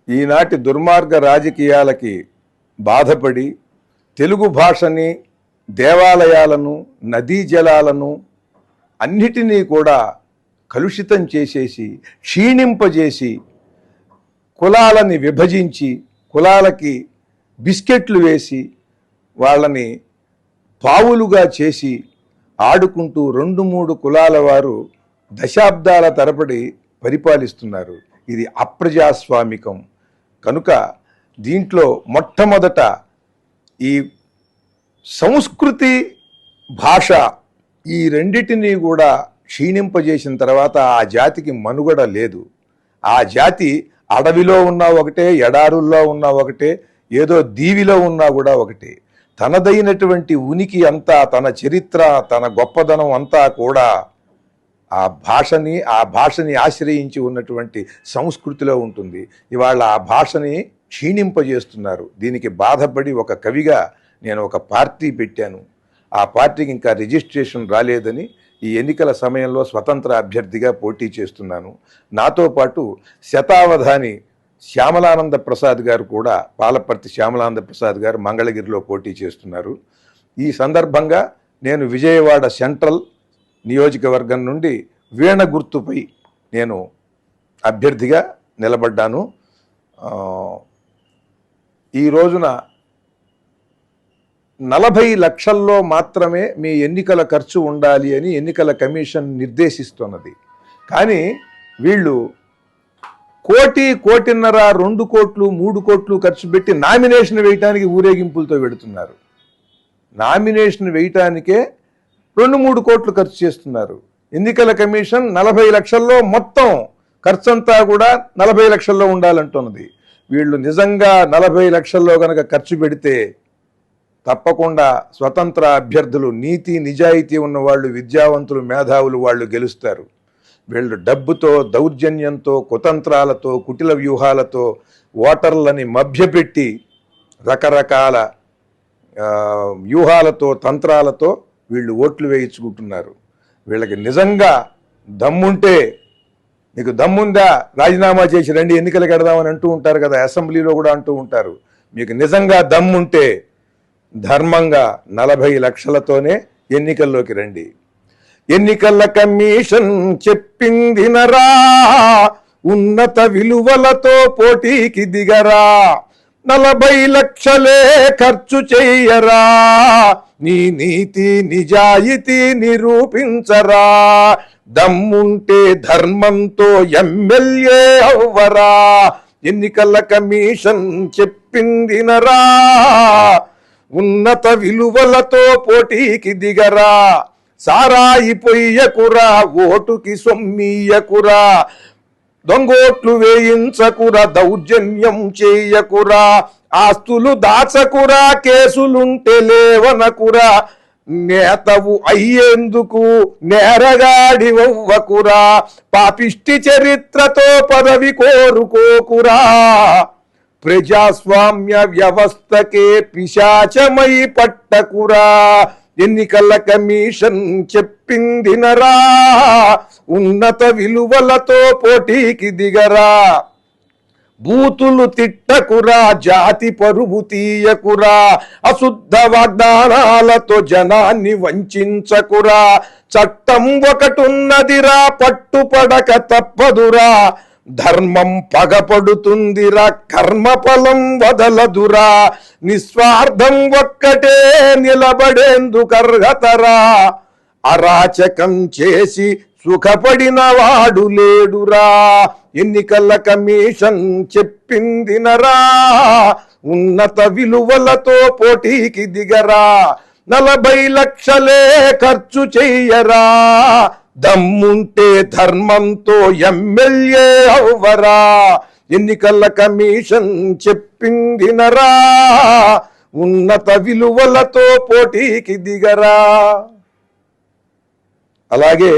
ఈనాటి దుర్మార్గ రాజకీయాలకి బాధపడి తెలుగు భాషని, దేవాలయాలను, నదీ జలాలను అన్నిటినీ కూడా కలుషితం చేసేసి, క్షీణింపజేసి, కులాలని విభజించి, కులాలకి బిస్కెట్లు వేసి, వాళ్ళని పావులుగా చేసి ఆడుకుంటూ 2-3 కులాల వారు దశాబ్దాల తరబడి పరిపాలిస్తున్నారు. ఇది అప్రజాస్వామికం. కనుక దీంట్లో మొట్టమొదట ఈ సంస్కృతి, భాష ఈ రెండిటినీ కూడా క్షీణింపజేసిన తర్వాత ఆ జాతికి మనుగడ లేదు. ఆ జాతి అడవిలో ఉన్నా ఒకటే, ఎడారుల్లో ఉన్నా ఒకటే, ఏదో దీవిలో ఉన్నా కూడా ఒకటే. తనదైనటువంటి ఉనికి అంతా, తన చరిత్ర, తన గొప్పదనం అంతా కూడా ఆ భాషని ఆశ్రయించి ఉన్నటువంటి సంస్కృతిలో ఉంటుంది. ఇవాళ ఆ భాషని క్షీణింపజేస్తున్నారు. దీనికి బాధపడి ఒక కవిగా నేను ఒక పార్టీ పెట్టాను. ఆ పార్టీకి ఇంకా రిజిస్ట్రేషన్ రాలేదని ఈ ఎన్నికల సమయంలో స్వతంత్ర అభ్యర్థిగా పోటీ చేస్తున్నాను. నాతో పాటు శతావధాని శ్యామలానంద ప్రసాద్ గారు కూడా, పాలపర్తి శ్యామలానంద ప్రసాద్ గారు మంగళగిరిలో పోటీ చేస్తున్నారు. ఈ సందర్భంగా నేను విజయవాడ సెంట్రల్ నియోజకవర్గం నుండి వీణ గుర్తుపై నేను అభ్యర్థిగా నిలబడ్డాను. ఈ రోజున 40 లక్షల్లో మాత్రమే మీ ఎన్నికల ఖర్చు ఉండాలి అని ఎన్నికల కమిషన్ నిర్దేశిస్తున్నది. కానీ వీళ్ళు 1 కోటి, 1.5 కోటి, 2 కోట్లు, 3 కోట్లు ఖర్చు పెట్టి నామినేషన్ వేయటానికి ఊరేగింపులతో పెడుతున్నారు. నామినేషన్ వేయటానికే 2-3 కోట్లు ఖర్చు చేస్తున్నారు. ఎన్నికల కమిషన్ 40 లక్షల్లో మొత్తం ఖర్చంతా కూడా 40 లక్షల్లో ఉండాలంటున్నది. వీళ్ళు నిజంగా 40 లక్షల్లో కనుక ఖర్చు పెడితే తప్పకుండా స్వతంత్ర అభ్యర్థులు, నీతి నిజాయితీ ఉన్నవాళ్ళు, విద్యావంతులు, మేధావులు వాళ్ళు గెలుస్తారు. వీళ్ళు డబ్బుతో, దౌర్జన్యంతో, కుతంత్రాలతో, కుటిల వ్యూహాలతో ఓటర్లని మభ్యపెట్టి రకరకాల వ్యూహాలతో, తంత్రాలతో వీళ్ళు ఓట్లు వేయించుకుంటున్నారు. వీళ్ళకి నిజంగా దమ్ముంటే, మీకు దమ్ముందా రాజీనామా చేసి రండి ఎన్నికలకు వెడదామని అంటూ ఉంటారు కదా, అసెంబ్లీలో కూడా అంటూ ఉంటారు. మీకు నిజంగా దమ్ముంటే ధర్మంగా 40 లక్షలతోనే ఎన్నికల్లోకి రండి. ఎన్నికల కమిషన్ చెప్పింది నరా, ఉన్నత విలువలతో పోటీకి దిగరా, 40 లక్షలే ఖర్చు చెయ్యరా, నీ నీతి నిజాయితీ నిరూపించరా, దమ్ముంటే ధర్మంతో ఎమ్మెల్యే అవ్వరా. ఎన్నికల కమిషన్ చెప్పింది నరా, ఉన్నత విలువలతో పోటీకి దిగరా, సారాయి పొయ్యకురా, ఓటుకి సొమ్మియ్యకురా, దొంగోట్లు వేయించకురా, దౌర్జన్యం చేయకురా, ఆస్తులు దాచకురా, కేసులుంటే లేవనకురా, నేతవు అయ్యేందుకు నేరగాడివవ్వకురా, పాపిష్టి చరిత్రతో పదవి కోరుకోకురా, ప్రజాస్వామ్య వ్యవస్థకే పిశాచమై పట్టకురా. ఎన్నికల కమిషన్ చెప్పింది నరా, ఉన్నత విలువలతో పోటీకి దిగరా, బూతులు తిట్టకురా, జాతి పరువు తీయకురా, అశుద్ధ వాగ్దానాలతో జనాన్ని వంచకురా, చట్టం ఒకటున్నదిరా, పట్టుపడక తప్పదురా, ధర్మం పగపడుతుందిరా, కర్మఫలం వదలదురా, నిస్వార్థం ఒక్కటే నిలబడేందుకర్హతరా, అరాచకం చేసి సుఖపడిన వాడు లేడురా. ఎన్నికల కమిషన్ చెప్పింది నరా, ఉన్నత విలువలతో పోటీకి దిగరా, 40 లక్షలే ఖర్చు చెయ్యరా, దమ్ముంటే ధర్మంతో ఎమ్మెల్యే అవ్వరా. ఎన్నికల కమిషన్ చెప్పింది నరా, ఉన్నత విలువలతో పోటీకి దిగరా. అలాగే